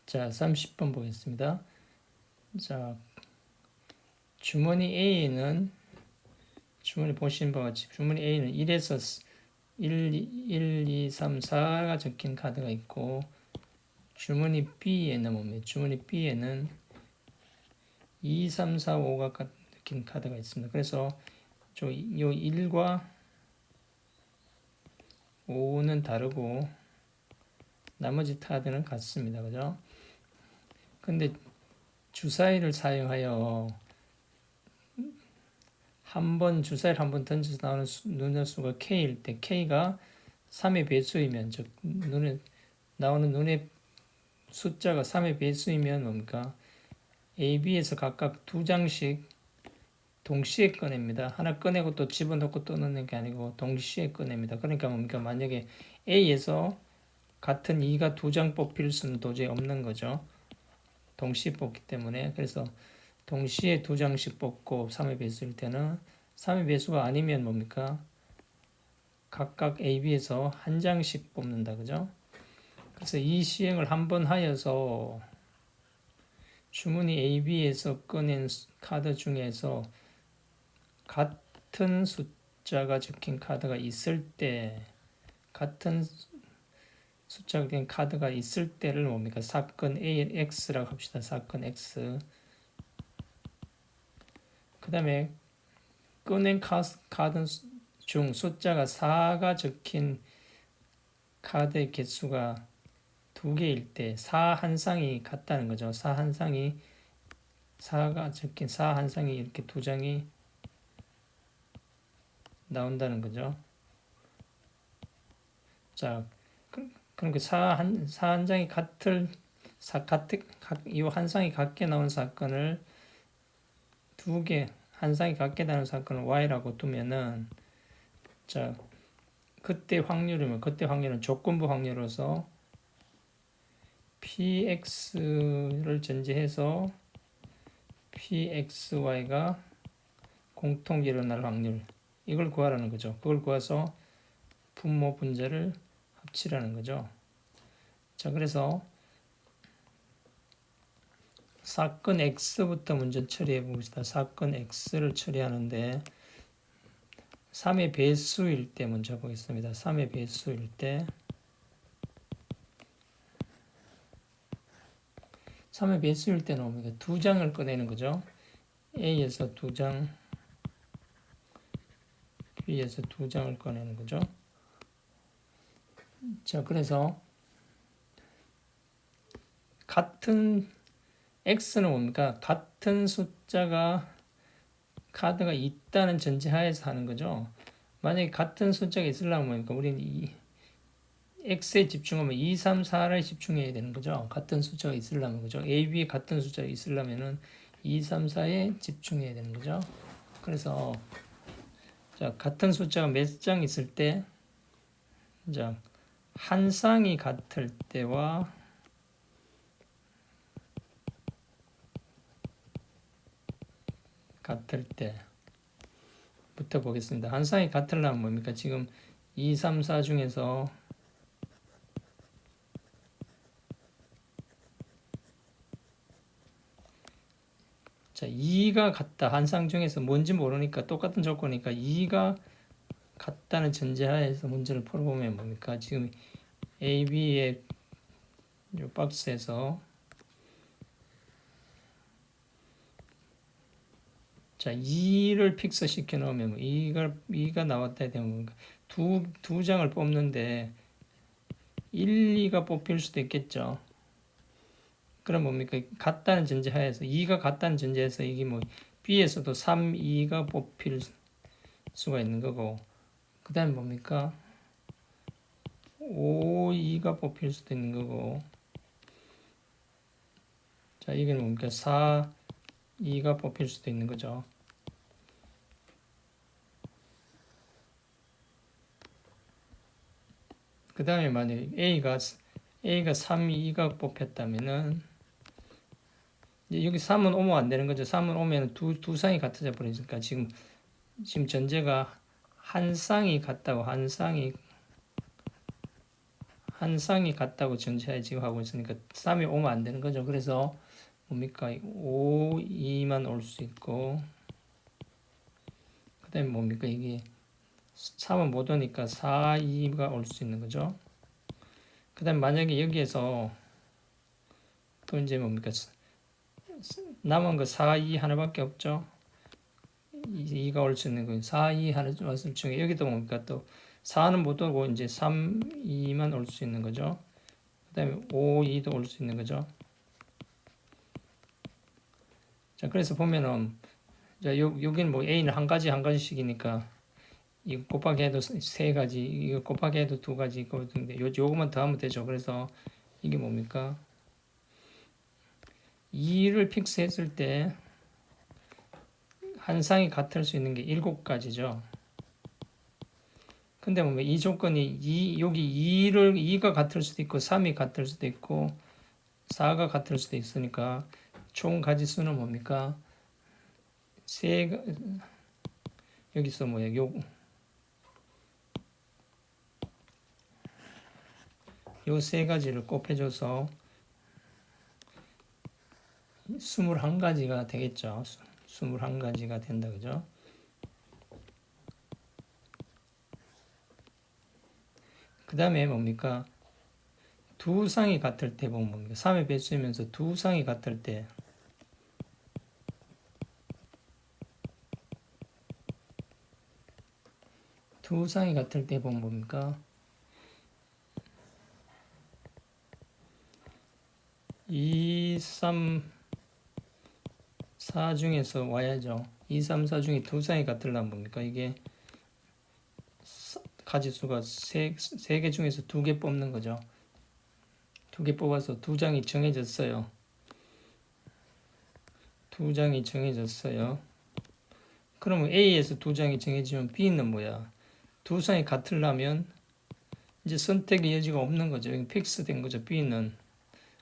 자, 30번 보겠습니다. 자, 주머니 A는 주머니 보신 바와 같이 주머니 A는 1에서 1, 2, 3, 4가 적힌 카드가 있고 주머니 B에는 뭡니까? 주머니 B에는 2, 3, 4, 5가 적힌 카드가 있습니다. 그래서 요 1과 5는 다르고 나머지 카드는 같습니다. 그죠? 근데 주사위를 사용하여 주사위를 한 번 던져서 나오는 눈의 수가 K일 때 K가 3의 배수이면 즉 나오는 눈의 숫자가 3의 배수이면 뭡니까? A, B에서 각각 2장씩 동시에 꺼냅니다. 하나 꺼내고 또 집어넣고 또 넣는 게 아니고 동시에 꺼냅니다. 그러니까 뭡니까? 만약에 A에서 같은 2가 2장 뽑힐 수는 도저히 없는 거죠. 동시에 뽑기 때문에. 그래서 동시에 2장씩 뽑고 3의 배수일 때는 3의 배수가 아니면 뭡니까? 각각 A, B에서 한 장씩 뽑는다. 그죠? 그래서 이 시행을 한 번 하여서 주머니 A, B에서 꺼낸 카드 중에서 같은 숫자가 적힌 카드가 있을 때 같은 숫자가 된 카드가 있을 때를 뭡니까? 사건 X라고 합시다. 사건 X. 그 다음에 꺼낸 카드 중 숫자가 4가 적힌 카드의 개수가 2개일 때 4 한 쌍이 같다는 거죠. 4 한 쌍이 4가 적힌 4 한 쌍이 이렇게 2장이 나온다는 거죠. 자, 그러니까 4 한 장이 이 한 쌍이 같게 나온 사건을 한 쌍이 같게 나온 사건을 Y라고 두면은 자, 그때 확률은 조건부 확률로서 PX를 전제해서 PXY가 공통 일어날 확률 이걸 구하라는 거죠. 그걸 구해서 분모 분자를 합치라는 거죠. 자, 그래서 사건 X부터 먼저 처리해 봅시다. 사건 X를 처리하는데 3의 배수일 때 먼저 보겠습니다. 3의 배수일 때 3의 배수일 때는 뭡니까? 2장을 꺼내는 거죠. A에서 2장, B에서 2장을 꺼내는 거죠. 자, 그래서 같은 X는 뭡니까? 같은 숫자가 카드가 있다는 전제하에서 하는 거죠. 만약에 같은 숫자가 있으려면 뭡니까? 우리는 X에 집중하면 2, 3, 4에 집중해야 되는 거죠. 같은 숫자가 있으려면 그죠. A, B에 같은 숫자가 있으려면은 2, 3, 4에 집중해야 되는 거죠. 그래서 자, 같은 숫자가 몇 장 있을 때 자, 한 쌍이 같을 때와 같을 때부터 보겠습니다. 한 쌍이 같으려면 뭡니까? 지금 2, 3, 4 중에서 자, 2가 같다. 한 쌍 중에서 뭔지 모르니까 똑같은 조건이니까 2가 같다는 전제하에서 문제를 풀어보면 뭡니까? 지금 A, B의 이 박스에서 자, 2를 픽서 시켜 놓으면 2가 나왔다 되면 뭡니까? 두 장을 뽑는데 1, 2가 뽑힐 수도 있겠죠. 그럼 뭡니까? 같다는 전제하에서 2가 같다는 전제에서 이게 뭐 B에서도 3, 2가 뽑힐 수가 있는 거고 그 다음에 뭡니까? 5, 2가 뽑힐 수도 있는 거고 자, 이게 뭡니까? 4, 2가 뽑힐 수도 있는 거죠. 그 다음에 만약에 A가 3, 2가 뽑혔다면은 여기 3은 오면 안 되는 거죠. 3은 오면 두 쌍이 같아져 버리니까 지금 전제가 한 쌍이 같다고 한 쌍이 한 쌍이 같다고 전제하에 지금 하고 있으니까 3이 오면 안 되는 거죠. 그래서 뭡니까? 5, 2만 올 수 있고 그 다음에 뭡니까? 이게 3은 못 오니까 4, 2가 올 수 있는 거죠. 그 다음에 만약에 여기에서 또 이제 뭡니까? 남은 거 4, 2 하나밖에 없죠. 2가 올 수 있는 거예요. 4, 2 하나 왔을 중에 여기도 뭡니까? 또 4는 못 오고 이제 3, 2만 올 수 있는 거죠. 그 다음에 5, 2도 올 수 있는 거죠. 자, 그래서 보면은 자, 여기는 뭐 A는 한 가지씩이니까 이거 곱하기 해도 세 가지, 이거 곱하기 해도 두 가지 있거든요. 요거만 더하면 되죠. 그래서 이게 뭡니까? 2를 픽스했을 때 한 쌍이 같을 수 있는 게 7가지죠. 근데 뭐 이 조건이 여기 2가 같을 수도 있고 3이 같을 수도 있고 4가 같을 수도 있으니까 총 가지수는 뭡니까? 여기서 뭐야? 요 세 가지를 곱해줘서 21가지가 되겠죠. 21가지가 된다, 그죠? 그 다음에 뭡니까? 두 쌍이 같을 때 보면 뭡니까? 3의 배수이면서 두 쌍이 같을 때 두 쌍이 같을 때 보면 뭡니까? 2, 3, 4 중에서 와야죠. 2, 3, 4 중에 두 쌍이 같으려면 뭡니까? 이게 가지수가 세 개 중에서 2개 뽑는 거죠. 2개 뽑아서 두 장이 정해졌어요. 두 장이 정해졌어요. 그러면 A에서 두 장이 정해지면 B는 뭐야? 두 쌍이 같으려면 이제 선택의 여지가 없는 거죠. 여기 픽스된 거죠. B는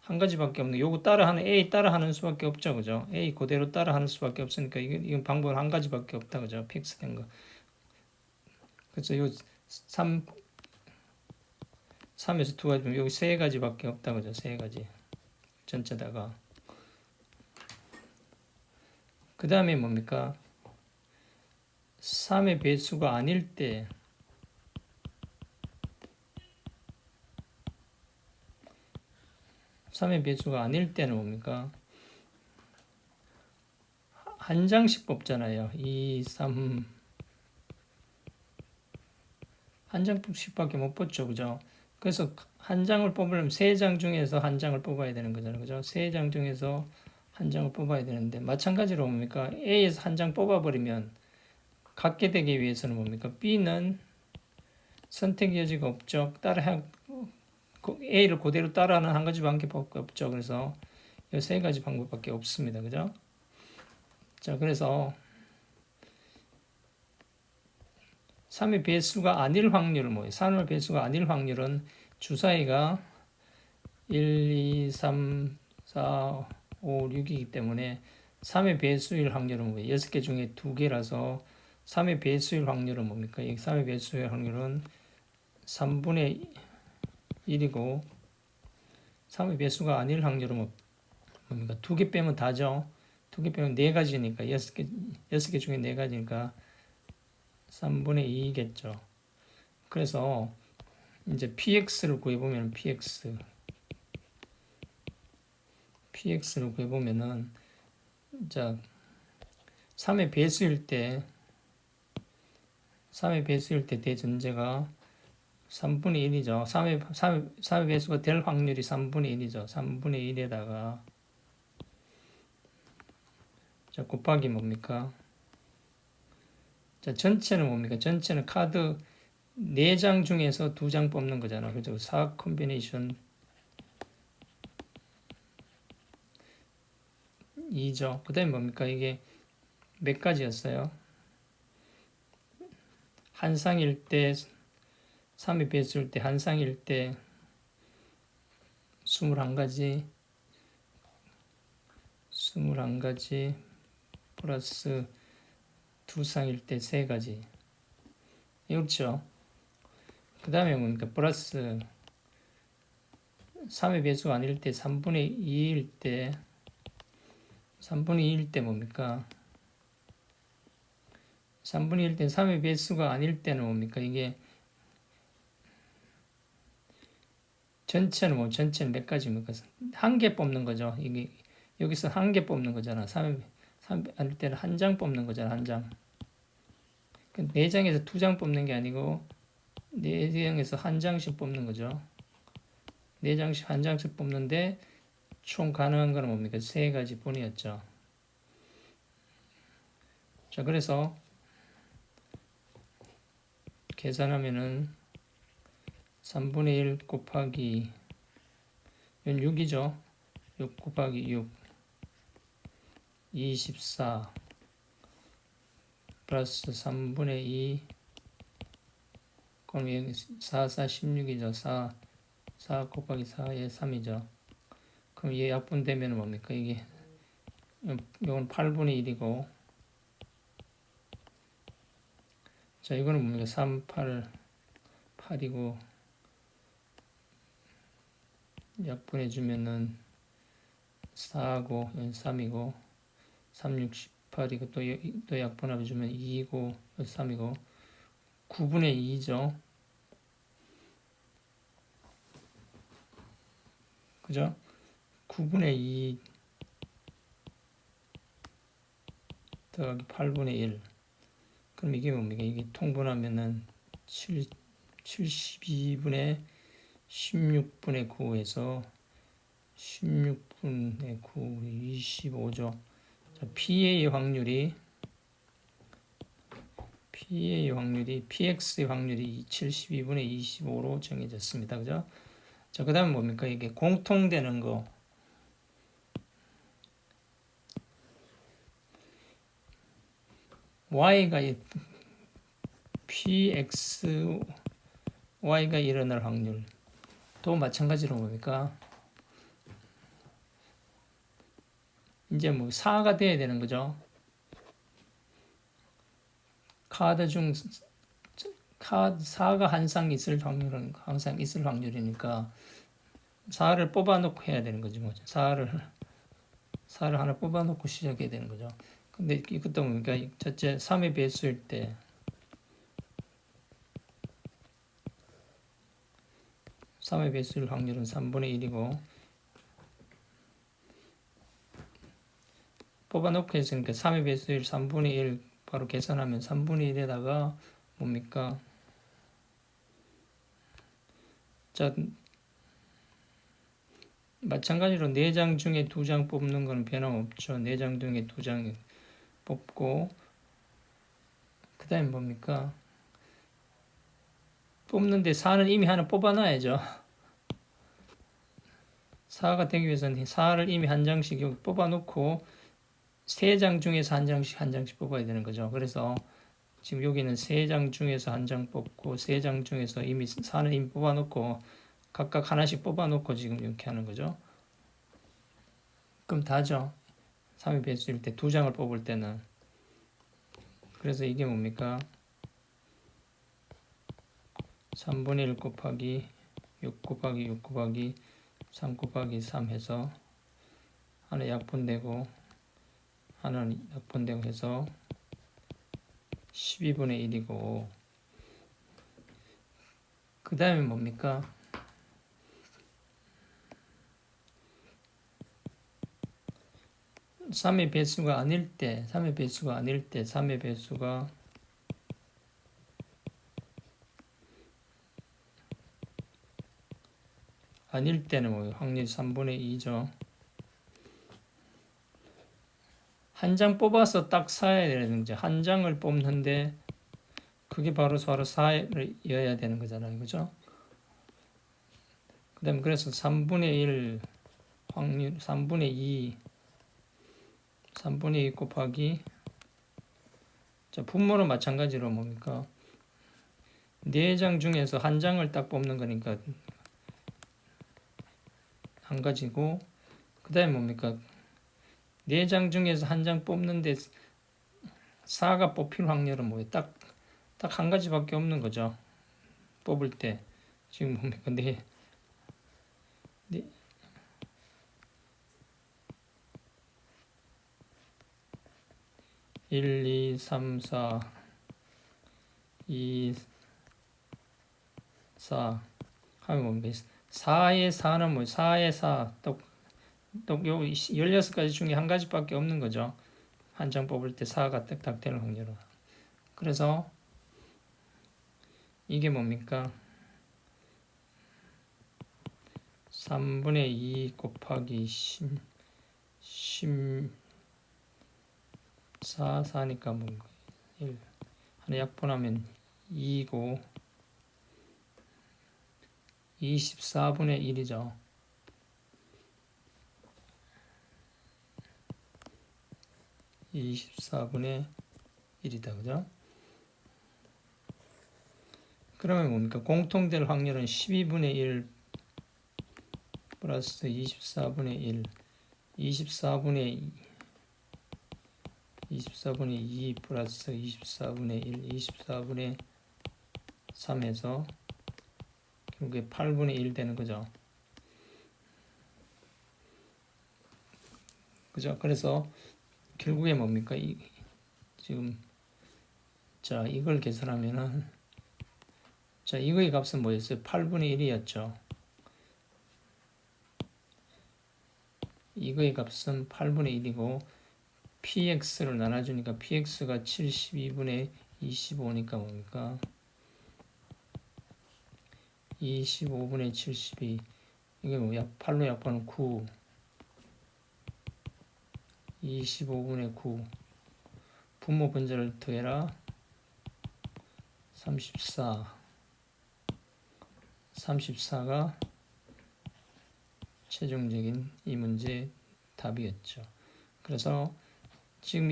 한 가지밖에 없는. 요거 따라하는 A 따라하는 수밖에 없죠, 그죠? A 그대로 따라하는 수밖에 없으니까 이건 방법은 한 가지밖에 없다, 그죠? 픽스된 거. 그래서 요 3에서 두 가지면 여기 세 가지밖에 없다, 그죠? 세 가지 전체다가. 그 다음에 뭡니까? 3의 배수가 아닐 때 3의 배수가 아닐 때는 뭡니까? 한 장씩 뽑잖아요. 2, 3 한 장씩밖에 못 뽑죠, 그죠? 그래서 한 장을 뽑으려면 세 장 중에서 한 장을 뽑아야 되는 거잖아요, 그죠? 세 장 중에서 한 장을 뽑아야 되는데 마찬가지로 뭡니까? A에서 한 장 뽑아버리면 갖게 되기 위해서는 뭡니까? B는 선택 여지가 없죠. A를 그대로 따라하는 한 가지밖에 없죠. 그래서 이 세 가지 방법밖에 없습니다. 그죠? 자, 그래서 3의 배수가 아닐 확률은 뭐예요? 3의 배수가 아닐 확률은 주사위가 1, 2, 3, 4, 5, 6이기 때문에 3의 배수일 확률은 뭐예요? 6개 중에 2개라서 3의 배수일 확률은 뭡니까? 이 3의 배수일 확률은 3분의 1이고 3의 배수가 아닐 확률은 뭡니까? 2개 빼면 다죠. 2개 빼면 4가지니까 6개 중에 4가지니까 3분의 2겠죠. 그래서 이제 px를 구해보면 px를 구해보면은 자 3의 배수일 때 대전제가 3분의 1이죠. 3의 배수가 될 확률이 3분의 1이죠. 3분의 1에다가 자 곱하기 뭡니까? 자 전체는 뭡니까? 전체는 카드 4장 중에서 2장 뽑는 거잖아. 그죠? 4 콤비네이션 2죠. 그 다음에 뭡니까? 이게 몇 가지였어요? 한 쌍일 때 3의 배수일 때 한 쌍일 때 21가지 플러스 두 쌍일 때 3가지. 그렇죠? 그 다음에 뭡니까? 플러스 3의 배수가 아닐 때 3분의 2일 때 3분의 2일 때 뭡니까? 3분의 1 때 3의 배수가 아닐 때는 뭡니까? 이게 전체는 몇 가지입니까? 한 개 뽑는 거죠. 이게 여기서 한 개 뽑는 거잖아. 3 아닐 때는 한 장 뽑는 거잖아. 한 장. 네 장에서 두 장 뽑는 게 아니고 네 장에서 한 장씩 뽑는 거죠. 네 장씩 한 장씩 뽑는데 총 가능한 건 뭡니까? 세 가지 뿐이었죠. 자, 그래서 계산하면은 3분의 1 곱하기 6이죠. 6 곱하기 6 24 플러스 3분의 2 그럼 여기 4, 4, 16이죠. 4 곱하기 4에 3이죠. 그럼 얘 약분되면 뭡니까? 이게 이건 8분의 1이고 자 이거는 뭡니까? 3, 8이고 약분해 주면은 4하고 3이고 3, 6, 18이고 또 약분해 주면 2이고 3이고 9분의 2죠. 그죠? 9분의 2 더하기 8분의 1 그럼 이게 뭡니까? 이게 통분하면은 72분의 16분의 9에서 16분의 9, 25죠. 자, PA의 확률이 PX의 확률이 72분의 25로 정해졌습니다. 그죠? 자, 그 다음에 뭡니까? 이게 공통되는 거. Y가 Y가 일어날 확률. 또 마찬가지로 뭡니까? 이제 뭐 4가 돼야 되는 거죠. 카드 중 4가 한 쌍 있을 확률은 항상 있을 확률이니까 4를 뽑아놓고 해야 되는 거죠. 4를 하나 뽑아놓고 시작해야 되는 거죠. 근데 이것도 뭡니까? 첫째 3의 배수일 때 3의 배수일 확률은 3분의 1이고 뽑아놓고 했으니까 3의 배수일 3분의 1 바로 계산하면 3분의 1에다가 뭡니까? 자, 마찬가지로 4장 중에 2장 뽑는 건 변함없죠. 4장 중에 2장 뽑고 그 다음에 뭡니까? 뽑는데 4는 이미 하나 뽑아놔야죠. 4가 되기 위해서는 4를 이미 한 장씩 여기 뽑아놓고 3장 중에서 한 장씩 뽑아야 되는 거죠. 그래서 지금 여기는 3장 중에서 한 장 뽑고 3장 중에서 이미 4는 이미 뽑아놓고 각각 하나씩 뽑아놓고 지금 이렇게 하는 거죠. 그럼 다죠. 3의 배수일 때 2장을 뽑을 때는. 그래서 이게 뭡니까? 3분의 1 곱하기 6 곱하기 6 곱하기 3 곱하기 3 해서 하나 약분되고 하나는 약분되고 해서 12분의 1이고 그 다음에 뭡니까? 3의 배수가 아닐 때 3의 배수가 아닐 때는 뭐 확률 3분의 2죠. 한 장 뽑아서 딱 사야 되는 거죠. 한 장을 뽑는데 그게 바로 4를 되는 거잖아요. 그죠? 그 다음에 그래서 3분의 1 확률 3분의 2 곱하기 자, 분모는 마찬가지로 뭡니까? 4장 중에서 한 장을 딱 뽑는 거니까 한 가지고 그 다음에 뭡니까? 4장 중에서 한 장 뽑는데 4가 뽑힐 확률은 뭐예요? 딱 한 가지밖에 없는 거죠. 뽑을 때 지금 뭡니까? 1, 2, 3, 4, 2, 4 하면 뭡니까? 4의 4는 뭐 4의 4, 또 요 16가지 중에 한 가지밖에 없는 거죠. 한 장 뽑을 때 4가 딱 되는 확률은. 그래서 이게 뭡니까? 3분의 2 곱하기 14, 4니까 뭔가 1 하나 약분하면 2고 24분의 1이죠. 24분의 1이다. 그죠? 그러면 뭡니까? 공통될 확률은 12분의 1 플러스 24분의 1, 24분의 2 플러스 24분의 1, 24분의 3에서 결국에 8분의 1 되는 거죠. 그죠? 그래서 결국에 뭡니까? 지금 자 이걸 계산하면은 자 이거의 값은 뭐였어요? 8분의 1이었죠. 이거의 값은 8분의 1이고 px를 나눠주니까 px가 72분의 25니까 뭡니까? 25분의 72 이게 뭐 8로 약분하면 9 25분의 9 분모 분자를 더해라 34가 최종적인 이 문제의 답이었죠. 그래서 지금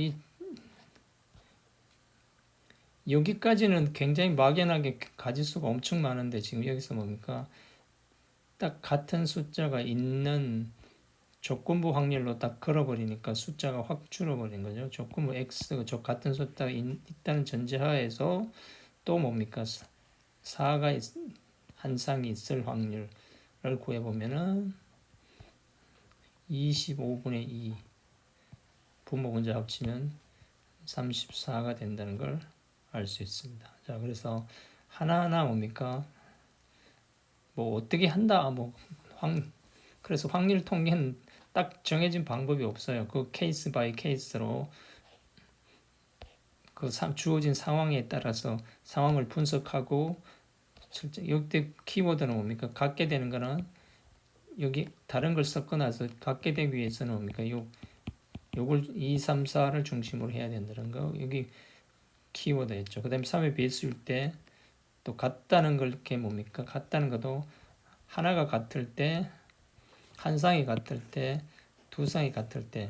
여기까지는 굉장히 막연하게 가지수가 엄청 많은데 지금 여기서 뭡니까? 딱 같은 숫자가 있는 조건부 확률로 딱 걸어버리니까 숫자가 확 줄어버린 거죠. 조건부 x, 같은 숫자가 있다는 전제하에서 또 뭡니까? 4가 한 쌍이 있을 확률을 구해보면은 25분의 2 분모 분자 합치면 34가 된다는 걸 알 수 있습니다. 자, 그래서 하나하나 뭡니까? 뭐 어떻게 한다, 그래서 확률 통계는 딱 정해진 방법이 없어요. 그 케이스 바이 케이스로 그 주어진 상황에 따라서 상황을 분석하고 여기 키워드는 뭡니까? 갖게 되는 거는 여기 다른 걸 섞어 놔서 갖게 되기 위해서는 뭡니까? 요걸 2, 3, 4를 중심으로 해야 된다는 거. 여기 키워드였죠. 그다음에 3의 배수일 때 또 같다는 걸 이렇게 뭡니까? 같다는 것도 하나가 같을 때, 한 쌍이 같을 때, 두 쌍이 같을 때,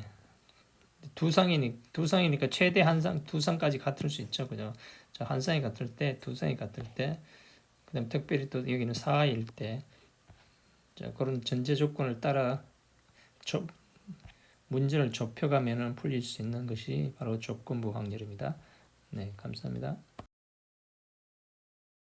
두 쌍이니까 최대 한 쌍, 두 쌍까지 같을 수 있죠. 그죠? 자, 한 쌍이 같을 때, 두 쌍이 같을 때, 그다음 특별히 또 여기는 4일 때, 자, 그런 전제 조건을 따라 문제를 좁혀가면은 풀릴 수 있는 것이 바로 조건부 확률입니다. 네, 감사합니다.